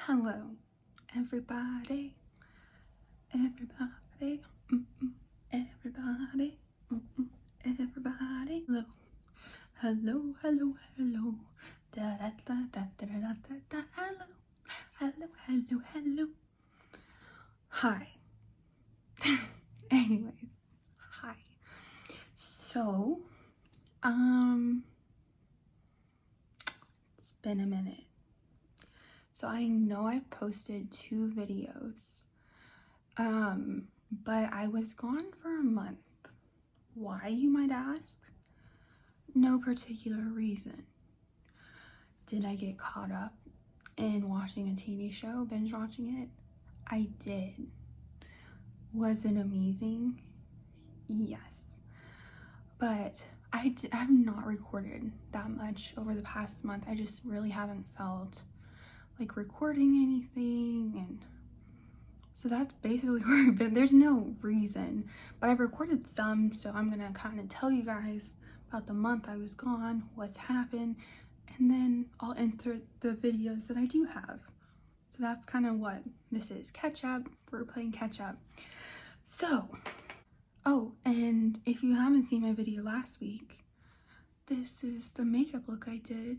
Hello, everybody, everybody, everybody, everybody. Hello, hello, hello, da da da da da da da da. Hello, hello, hello, hello. Hi. Anyways, hi. So, it's been a minute. So I know I've posted 2 videos, but I was gone for a month. Why, you might ask? No particular reason. Did I get caught up in watching a TV show, binge watching it? I did. Was it amazing? Yes. But I have not recorded that much over the past month. I just really haven't felt like recording anything, and so that's basically where I've been. There's no reason, but I've recorded some, so I'm gonna kind of tell you guys about the month I was gone, what's happened, and then I'll enter the videos that I do have. So that's kind of what this is. Catch up. We're playing catch up. So, oh, and if you haven't seen my video last week, this is the makeup look I did.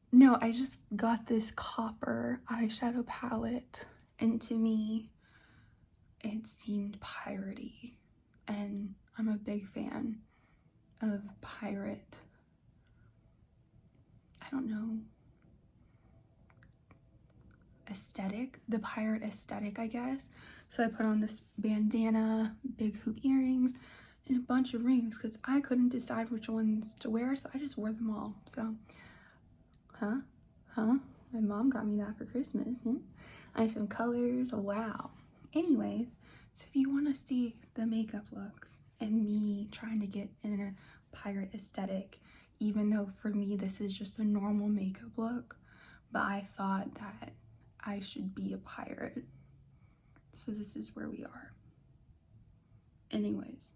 No, I just got this copper eyeshadow palette, and to me, it seemed piratey, and I'm a big fan of pirate, I don't know, aesthetic, the pirate aesthetic, I guess. So I put on this bandana, big hoop earrings, and a bunch of rings because I couldn't decide which ones to wear, so I just wore them all. So, my mom got me that for Christmas. I have some colors. Wow. Anyways, so if you want to see the makeup look and me trying to get in a pirate aesthetic, even though for me this is just a normal makeup look, but I thought that I should be a pirate. So this is where we are. Anyways,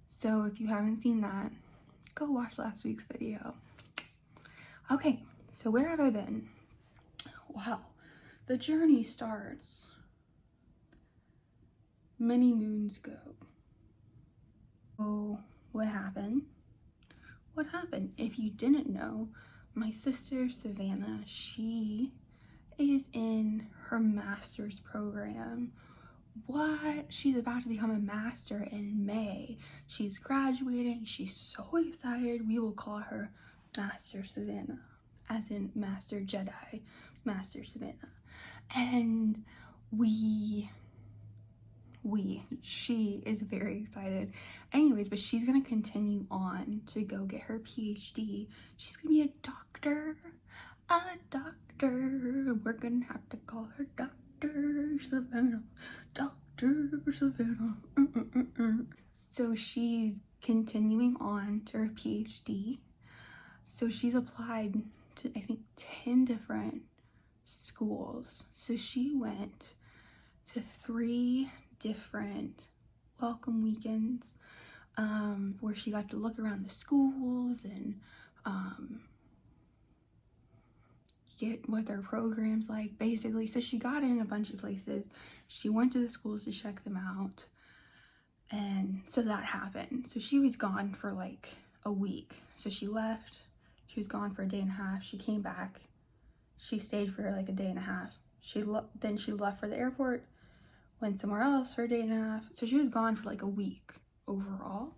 so if you haven't seen that, go watch last week's video. Okay, so where have I been? Wow, the journey starts many moons ago. So what happened? What happened? If you didn't know, my sister Savannah, she is in her master's program. What? She's about to become a master in May. She's graduating. She's so excited. We will call her Master Savannah, as in Master Jedi, Master Savannah. And she is very excited. Anyways, but she's gonna continue on to go get her PhD. She's gonna be a doctor. A doctor. We're gonna have to call her Dr. Savannah. Dr. Savannah. So she's continuing on to her PhD. So she's applied to, I think, 10 different schools. So she went to 3 different welcome weekends where she got to look around the schools and get what their programs like, basically. So she got in a bunch of places. She went to the schools to check them out, and so that happened. So she was gone for like a week. So she left, she was gone for a day and a half, she came back, she stayed for like a day and a half, then she left for the airport, went somewhere else for a day and a half. So she was gone for like a week overall.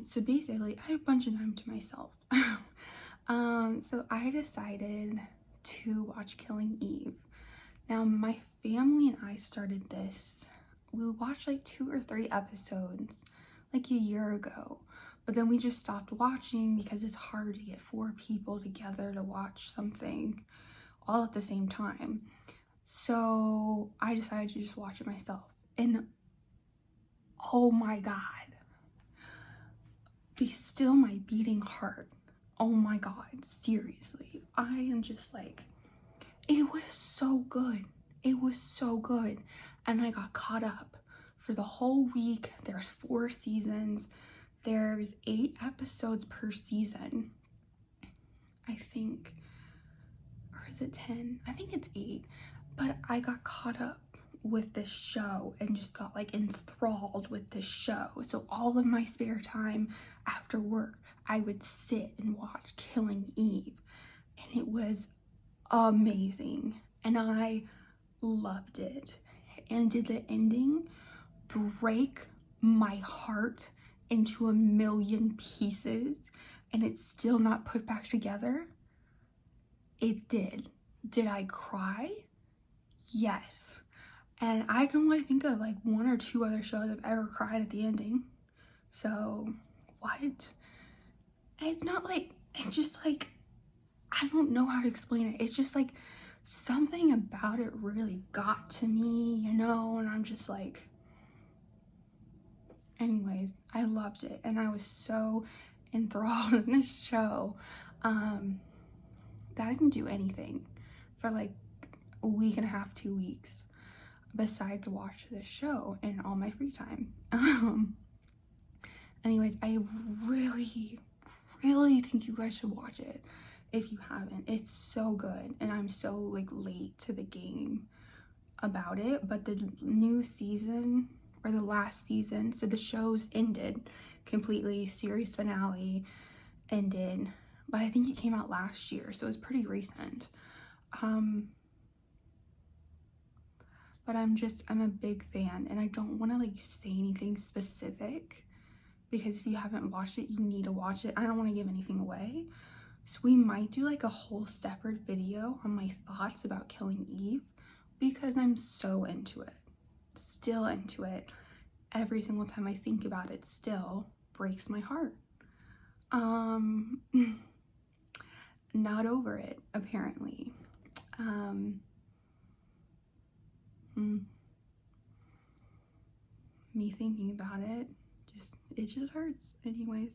So basically I had a bunch of time to myself. So I decided to watch Killing Eve. Now my family and I started this, we watched like 2 or 3 episodes like a year ago, but then we just stopped watching because it's hard to get 4 people together to watch something all at the same time. So I decided to just watch it myself, and oh my god, be still my beating heart. Oh my god, seriously, I am just like, it was so good. It was so good. And I got caught up for the whole week. There's 4 seasons. There's 8 episodes per season. I think or is it 10? I think it's 8. But I got caught up with this show and just got like enthralled with this show. So all of my spare time after work, I would sit and watch Killing Eve, and it was amazing, and I loved it. And did the ending break my heart into a million pieces and it's still not put back together? It did. Did I cry? Yes. And I can only think of like 1 or 2 other shows I've ever cried at the ending. So what? It's not like, it's just like, I don't know how to explain it. It's just like something about it really got to me, you know, and I'm just like, anyways, I loved it, and I was so enthralled in this show that I didn't do anything for like a week and a half, 2 weeks, besides watch this show in all my free time. Anyways, I really think you guys should watch it if you haven't. It's so good, and I'm so like late to the game about it, but the new season, or the last season, so the show's ended completely, series finale ended, but I think it came out last year, so it's pretty recent. But I'm a big fan, and I don't want to like say anything specific, because if you haven't watched it, you need to watch it. I don't want to give anything away, so we might do like a whole separate video on my thoughts about Killing Eve, because I'm so into it, still into it. Every single time I think about it, still breaks my heart. Not over it, apparently. Me thinking about it, it just hurts. Anyways,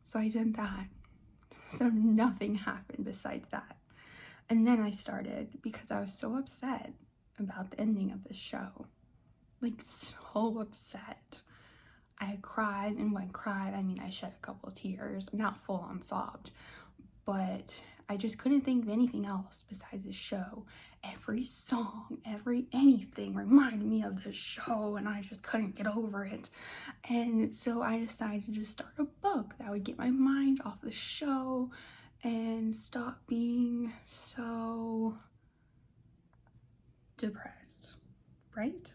so I did that. So nothing happened besides that. And then I started, because I was so upset about the ending of the show. Like, so upset. I cried, and when I cried, I mean, I shed a couple of tears, not full on sobbed, but I just couldn't think of anything else besides the show. Every song, anything reminded me of the show, and I just couldn't get over it. And so I decided to just start a book that would get my mind off the show and stop being so depressed, right?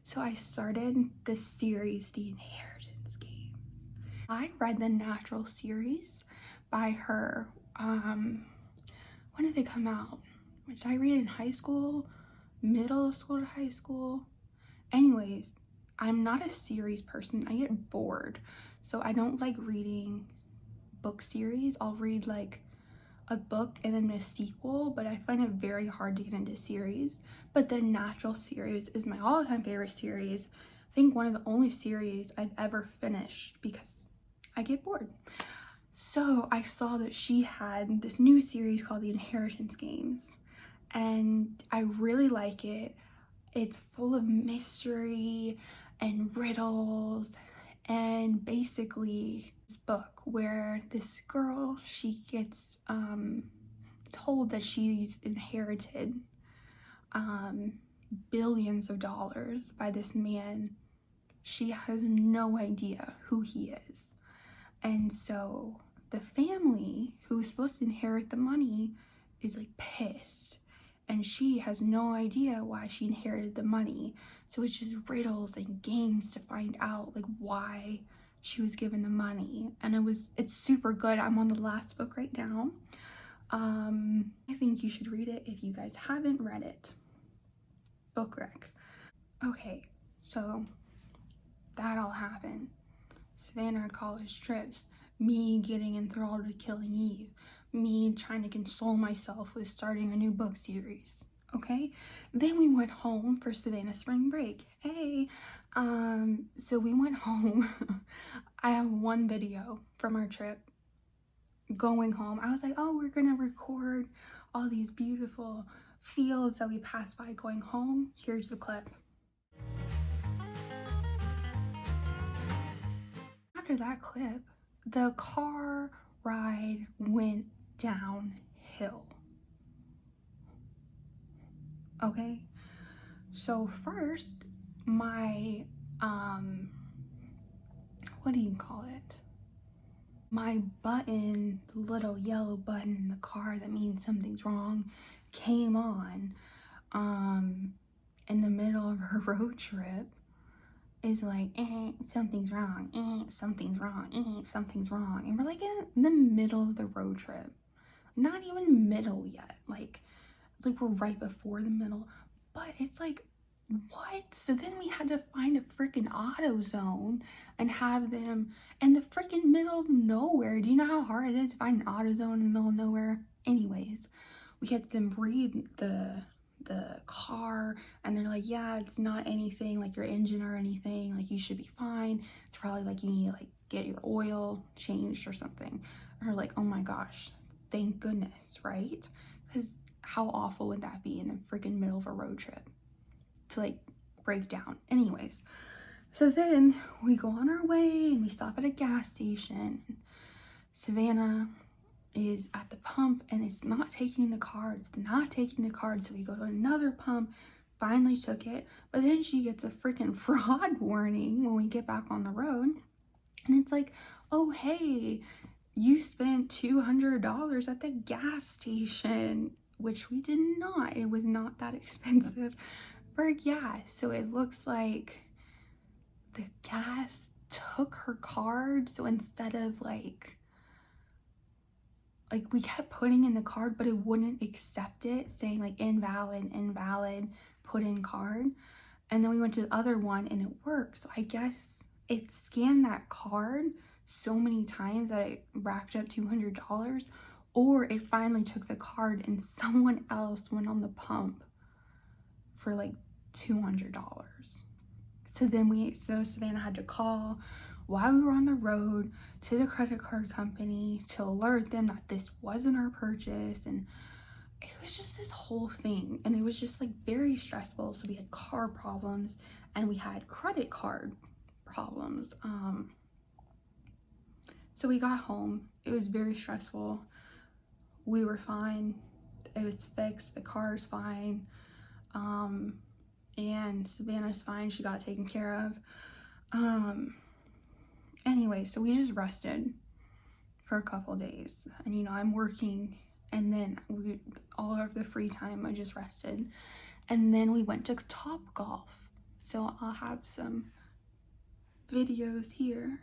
So I started the series, The Inheritance Games. I read the Natural series by her. When did they come out? Did I read it in high school? Middle school to high school? Anyways, I'm not a series person. I get bored. So I don't like reading book series. I'll read like a book and then a sequel, but I find it very hard to get into series. But the Natural series is my all-time favorite series. I think one of the only series I've ever finished, because I get bored. So I saw that she had this new series called The Inheritance Games, and I really like it. It's full of mystery and riddles, and basically this book where this girl, she gets told that she's inherited billions of dollars by this man. She has no idea who he is, and so the family who's supposed to inherit the money is like pissed, and she has no idea why she inherited the money. So it's just riddles and games to find out like why she was given the money. And it's super good. I'm on the last book right now. I think you should read it if you guys haven't read it. Book rec. Okay, so that all happened. Savannah college trips, me getting enthralled with Killing Eve, me trying to console myself with starting a new book series. Okay, then we went home for Savannah spring break. Hey, so we went home. I have one video from our trip going home. I was like, oh, we're gonna record all these beautiful fields that we passed by going home. Here's the clip. After that clip, the car ride went downhill. okay? So first, my, what do you call it? My button, the little yellow button in the car that means something's wrong, came on, in the middle of her road trip. Is like, something's wrong, something's wrong, something's wrong. And we're like in the middle of the road trip. Not even middle yet. Like we're right before the middle. But it's like, what? So then we had to find a freaking AutoZone and have them in the freaking middle of nowhere. Do you know how hard it is to find an AutoZone in the middle of nowhere? Anyways, we had them read the car, and they're like, yeah, it's not anything like your engine or anything, like you should be fine. It's probably like you need to like get your oil changed or something. And we're like, oh my gosh, thank goodness, right? Because how awful would that be in the freaking middle of a road trip to like break down? Anyways, so then we go on our way and we stop at a gas station. Savannah is at the pump and it's not taking the card. So we go to another pump, finally took it, but then she gets a freaking fraud warning when we get back on the road. And it's like, oh hey, you spent $200 at the gas station, which we did not. It was not that expensive for gas. So it looks like the gas took her card. So instead of like we kept putting in the card, but it wouldn't accept it, saying like invalid, put in card. And then we went to the other one and it worked. So I guess it scanned that card so many times that it racked up $200, or it finally took the card and someone else went on the pump for like $200. So Savannah had to call while we were on the road to the credit card company to alert them that this wasn't our purchase. And it was just this whole thing, and it was just like very stressful. So we had car problems and we had credit card problems. So we got home, it was very stressful. We were fine, it was fixed, the car's fine, and Savannah's fine, she got taken care of. Anyway, so we just rested for a couple days, and you know, I'm working, and then all of the free time I just rested. And then we went to Topgolf, so I'll have some videos here.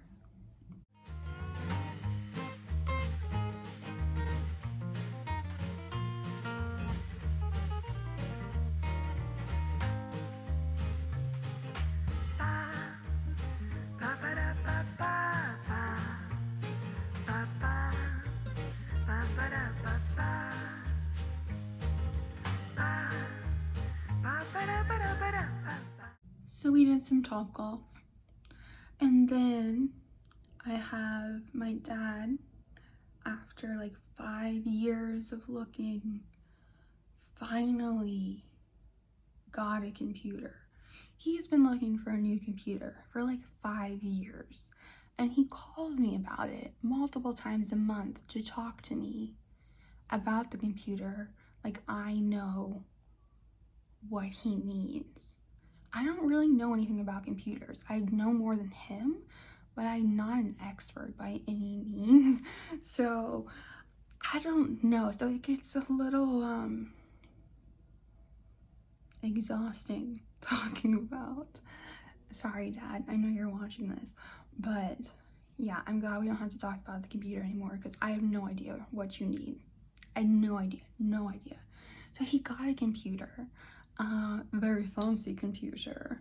So we did some Topgolf, and then I have my dad, after like 5 years of looking, finally got a computer. He's been looking for a new computer for like 5 years, and he calls me about it multiple times a month to talk to me about the computer. Like, I know what he needs. I don't really know anything about computers. I know more than him, but I'm not an expert by any means. So I don't know. So it gets a little exhausting talking about. Sorry, Dad, I know you're watching this, but yeah, I'm glad we don't have to talk about the computer anymore, because I have no idea what you need. I have no idea. So he got a computer, very fancy computer.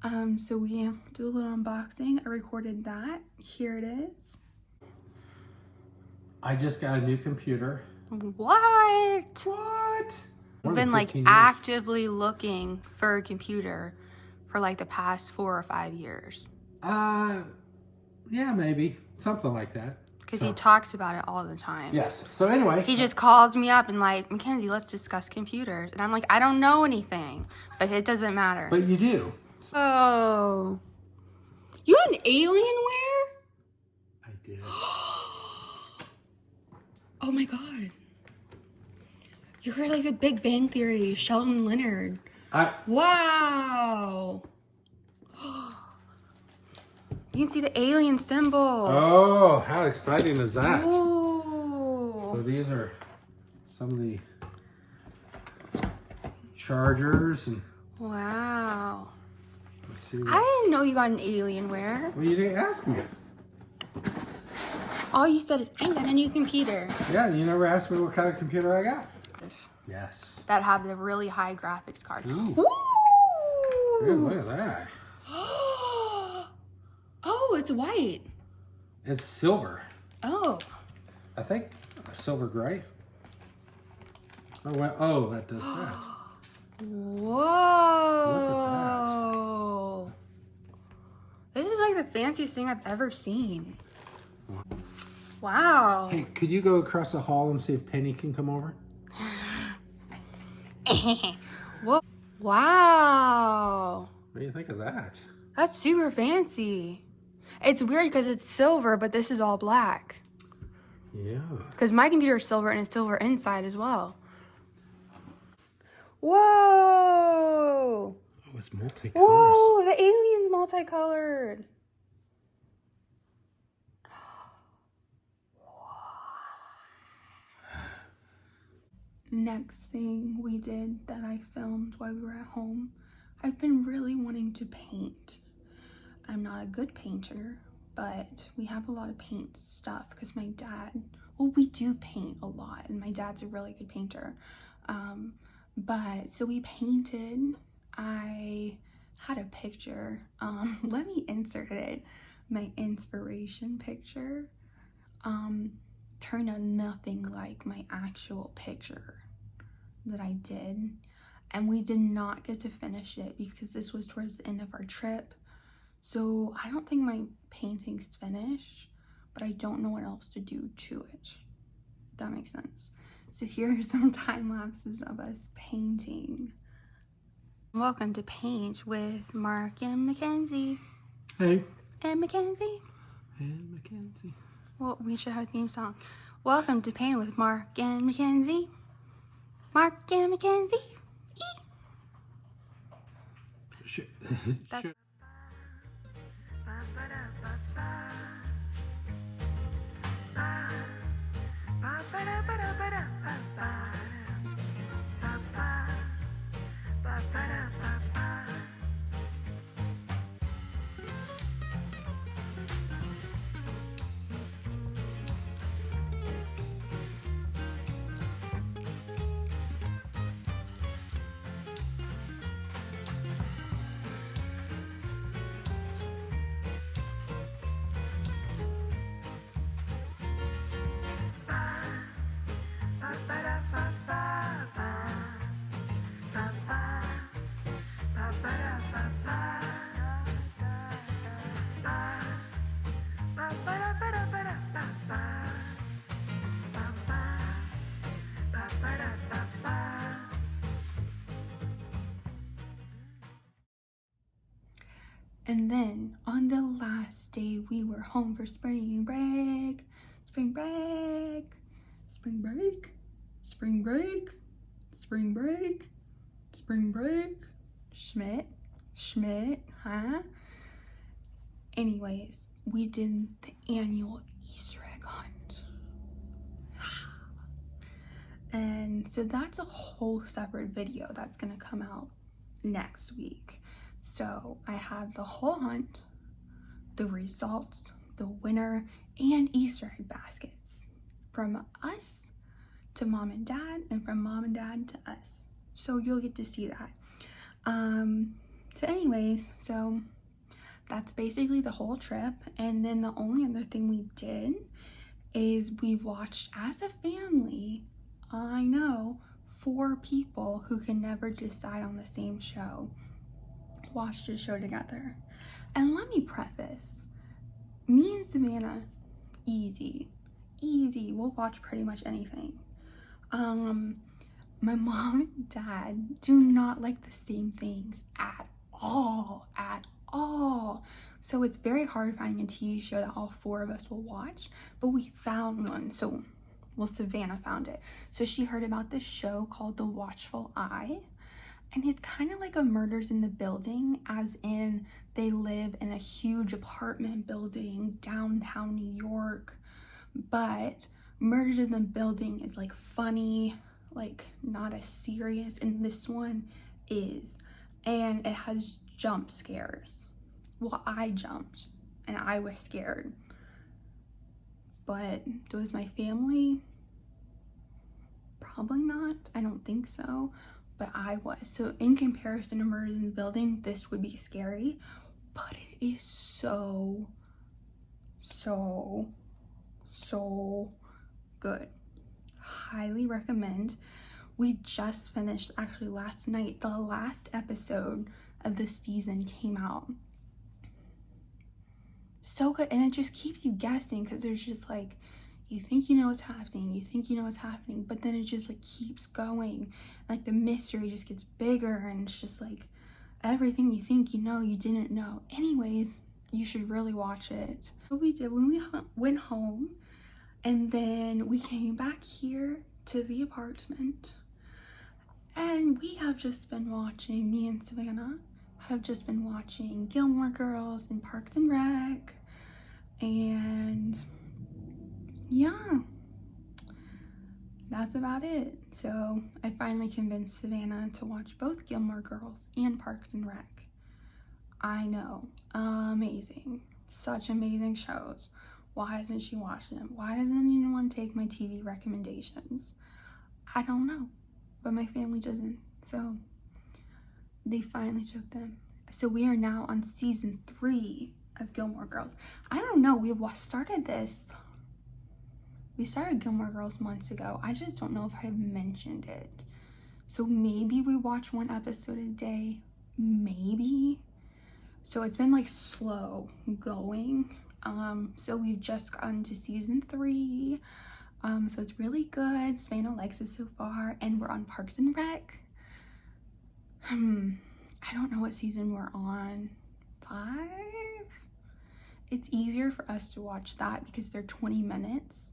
So we do a little unboxing. I recorded that. Here it is. I just got a new computer. What? We've been like actively looking for a computer for like the past 4 or 5 years. Yeah, maybe something like that. Because he talks about it all the time. Yes. So anyway, he just calls me up and like, Mackenzie, let's discuss computers. And I'm like, I don't know anything, but it doesn't matter. But you do. Oh, you had an Alienware? I did. Oh my God. You're like the Big Bang Theory, Sheldon Leonard. I Wow. You can see the alien symbol. Oh, how exciting is that? Ooh. So these are some of the chargers and Wow. let's see. I didn't know you got an Alienware. Well, you didn't ask me. All you said is, I got a new computer. Yeah, you never asked me what kind of computer I got. Yes. That have the really high graphics card. Ooh. Ooh. Ooh, look at that. Oh, it's white. It's silver. Oh. I think silver gray. Oh, well, oh, that does that. Whoa. This is like the fanciest thing I've ever seen. Wow. Hey, could you go across the hall and see if Penny can come over? Whoa. Wow. What do you think of that? That's super fancy. It's weird because it's silver, but this is all black. Yeah. Because my computer is silver and it's silver inside as well. Whoa! Oh, it's multicolors. Whoa! The alien's multicolored. Next thing we did that I filmed while we were at home, I've been really wanting to paint. I'm not a good painter, but we have a lot of paint stuff because my dad, well, we do paint a lot and my dad's a really good painter. But so we painted. I had a picture, let me insert it, my inspiration picture, turned out nothing like my actual picture that I did. And we did not get to finish it because this was towards the end of our trip. So I don't think my painting's finished, but I don't know what else to do to it. If that makes sense. So here are some time lapses of us painting. Welcome to Paint with Mark and Mackenzie. Hey. And Mackenzie. And Mackenzie. Well, we should have a theme song. Welcome to Paint with Mark and Mackenzie. Mark and Mackenzie. Should. And then on the last day, we were home for spring break. Spring break. Spring break. Spring break. Spring break. Spring break. Schmidt, huh? Anyways, we did the annual Easter egg hunt. And so that's a whole separate video that's gonna come out next week. So I have the whole hunt, the results, the winner, and Easter egg baskets from us to mom and dad, and from mom and dad to us. So you'll get to see that. So anyways, so that's basically the whole trip. And then the only other thing we did is we watched as a family, I know, 4 people who can never decide on the same show watched a show together. And let me preface, me and Savannah, easy, we'll watch pretty much anything. My mom and dad do not like the same things at all. So it's very hard finding a TV show that all 4 of us will watch, but we found one, so Well, Savannah found it. So she heard about this show called The Watchful Eye. And it's kind of like a Murders in the Building, as in they live in a huge apartment building downtown New York. But Murders in the Building is like funny, like not as serious. And this one is. And it has jump scares. Well, I jumped and I was scared. But was my family? Probably not. I don't think so. But I was. So in comparison to Murders in the Building, this would be scary. But it is so good. Highly recommend. We just finished, actually last night, the last episode of the season came out. So good. And it just keeps you guessing, because there's just like, you think you know what's happening, you think you know what's happening, but then it just like keeps going. Like the mystery just gets bigger, and it's just like everything you think you know, you didn't know. Anyways, you should really watch it. What we did when we went home, and then we came back here to the apartment, and we have just been watching, me and Savannah have just been watching Gilmore Girls and Parks and Rec, and yeah, that's about it. So I finally convinced Savannah to watch both Gilmore Girls and Parks and Rec. I know, amazing, such amazing shows. Why hasn't she watched them? Why doesn't anyone take my TV recommendations? I don't know, but my family doesn't, so they finally took them. So we are now on season 3 of Gilmore Girls. I don't know, we started Gilmore Girls months ago. I just don't know if I've mentioned it. So maybe we watch one episode a day, maybe. So it's been like slow going. So we've just gotten to season 3. So it's really good. Savannah likes it so far, and we're on Parks and Rec. I don't know what season we're on. 5? It's easier for us to watch that because they're 20 minutes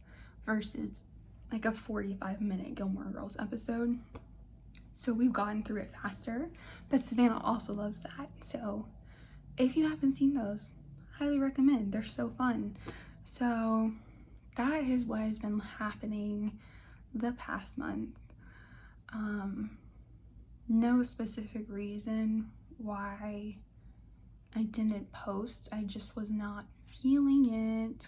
versus like a 45-minute Gilmore Girls episode. So we've gotten through it faster, but Savannah also loves that. So if you haven't seen those, highly recommend. They're so fun. So that is what has been happening the past month. No specific reason why I didn't post. I just was not feeling it.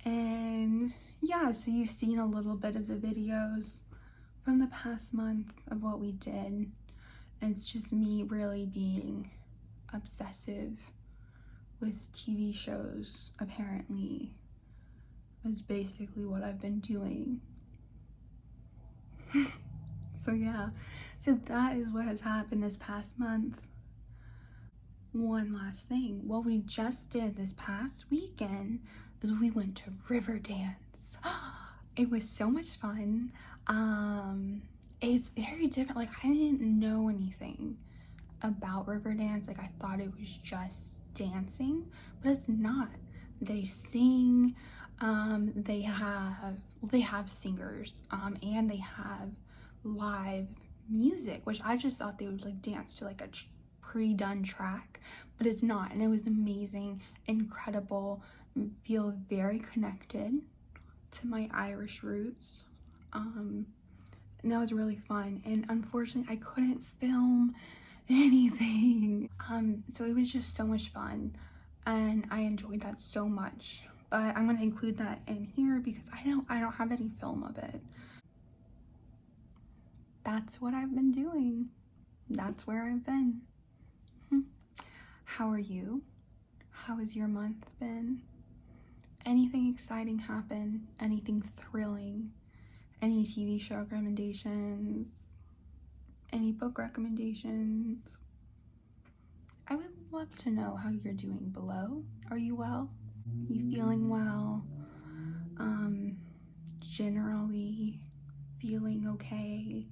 And yeah, so you've seen a little bit of the videos from the past month of what we did. It's just me really being obsessive with TV shows, apparently, is basically what I've been doing. So yeah, so that is what has happened this past month. One last thing, what we just did this past weekend is we went to Riverdance. It was so much fun. It's very different. Like, I didn't know anything about Riverdance. Like, I thought it was just dancing, but it's not. They sing, they have singers, and they have live music, which I just thought they would like dance to like a pre-done track, but it's not. And it was amazing, incredible, feel very connected to my Irish roots, and that was really fun. And unfortunately I couldn't film anything, so it was just so much fun, and I enjoyed that so much. But I'm gonna include that in here because I don't have any film of it. That's what I've been doing. That's where I've been. How are you? How has your month been? Anything exciting happen? Anything thrilling? Any TV show recommendations? Any book recommendations? I would love to know how you're doing below. Are you well? You feeling well? Generally feeling okay?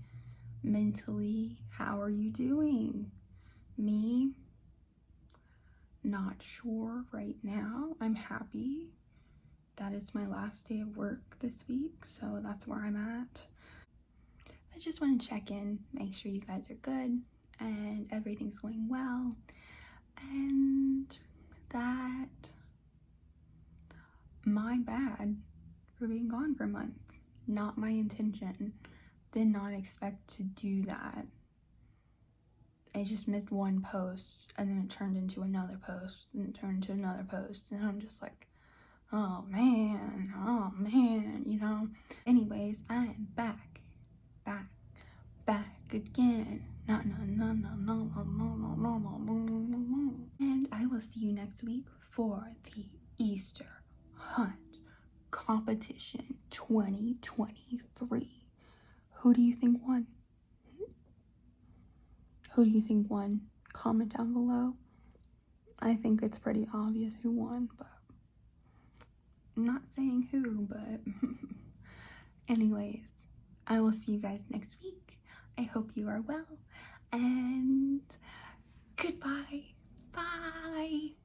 Mentally, how are you doing? Me? Not sure right now. I'm happy that it's my last day of work this week, so that's that's where I'm at. I just want to check in, make sure you guys are good and everything's going well, and that my bad for being gone for a month. Not my intention. Did not expect to do that. I just missed one post and then it turned into another post and it turned into another post, and I'm just like, oh man, you know. Anyways, I am back again. No. And I will see you next week for the Easter Hunt Competition 2023. Who do you think won? Who do you think won? Comment down below. I think it's pretty obvious who won, but I'm not saying who, but anyways, I will see you guys next week. I hope you are well, and goodbye. Bye.